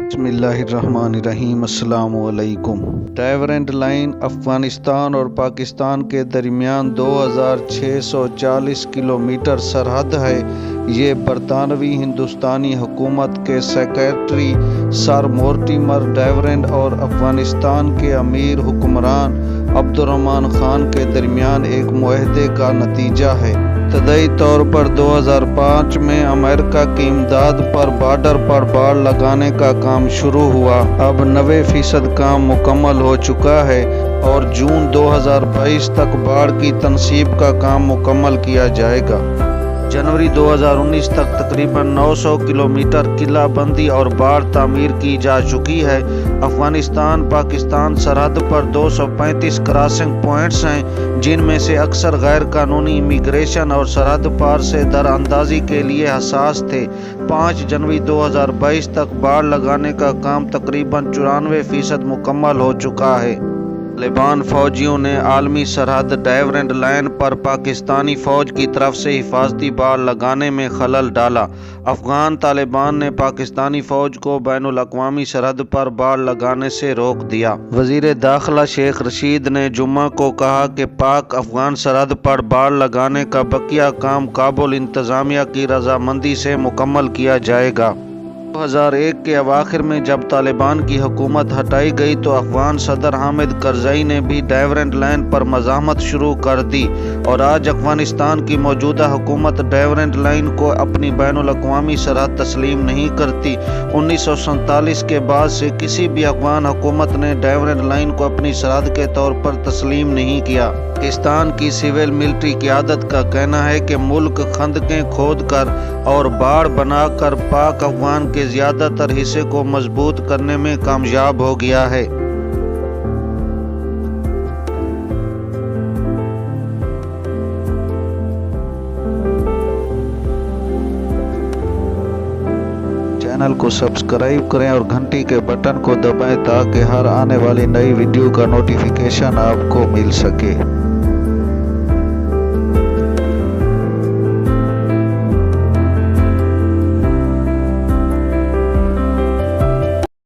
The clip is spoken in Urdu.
بسم اللہ الرحمن الرحیم۔ السلام علیکم۔ ڈیورنٹ لائن افغانستان اور پاکستان کے درمیان 2640 کلومیٹر سرحد ہے۔ یہ برطانوی ہندوستانی حکومت کے سیکریٹری سر مورٹیمر ڈیورنٹ اور افغانستان کے امیر حکمران عبدالرحمن خان کے درمیان ایک معاہدے کا نتیجہ ہے۔ ابتدائی طور پر 2005 میں امریکہ کی امداد پر بارڈر پر باڑ لگانے کا کام شروع ہوا۔ اب 90% کام مکمل ہو چکا ہے اور جون 2022 تک باڑ کی تنصیب کا کام مکمل کیا جائے گا۔ جنوری 2019 تک تقریباً 900 کلومیٹر قلعہ بندی اور باڑ تعمیر کی جا چکی ہے۔ افغانستان پاکستان سرحد پر 235 کراسنگ پوائنٹس ہیں، جن میں سے اکثر غیر قانونی امیگریشن اور سرحد پار سے دراندازی کے لیے حساس تھے۔ 5 جنوری 2022 تک باڑ لگانے کا کام تقریباً 94% مکمل ہو چکا ہے۔ طالبان فوجیوں نے عالمی سرحد ڈیورنٹ لائن پر پاکستانی فوج کی طرف سے حفاظتی باڑ لگانے میں خلل ڈالا۔ افغان طالبان نے پاکستانی فوج کو بین الاقوامی سرحد پر باڑ لگانے سے روک دیا۔ وزیر داخلہ شیخ رشید نے جمعہ کو کہا کہ پاک افغان سرحد پر باڑ لگانے کا بقیہ کام کابل انتظامیہ کی رضامندی سے مکمل کیا جائے گا۔ 2001 کے اواخر میں جب طالبان کی حکومت ہٹائی گئی تو افغان صدر حامد کرزئی نے بھی ڈیورنٹ لائن پر مزاحمت شروع کر دی، اور آج افغانستان کی موجودہ حکومت ڈیورنٹ لائن کو اپنی بین الاقوامی سرحد تسلیم نہیں کرتی۔ 1947 کے بعد سے کسی بھی افغان حکومت نے ڈیورنٹ لائن کو اپنی سرحد کے طور پر تسلیم نہیں کیا۔ پاکستان کی سول ملٹری قیادت کا کہنا ہے کہ ملک خندقیں کھود کر اور باڑ بنا کر پاک افغان کے زیادہ تر حصے کو مضبوط کرنے میں کامیاب ہو گیا ہے۔ چینل کو سبسکرائب کریں اور گھنٹی کے بٹن کو دبائیں تاکہ ہر آنے والی نئی ویڈیو کا نوٹیفیکیشن آپ کو مل سکے۔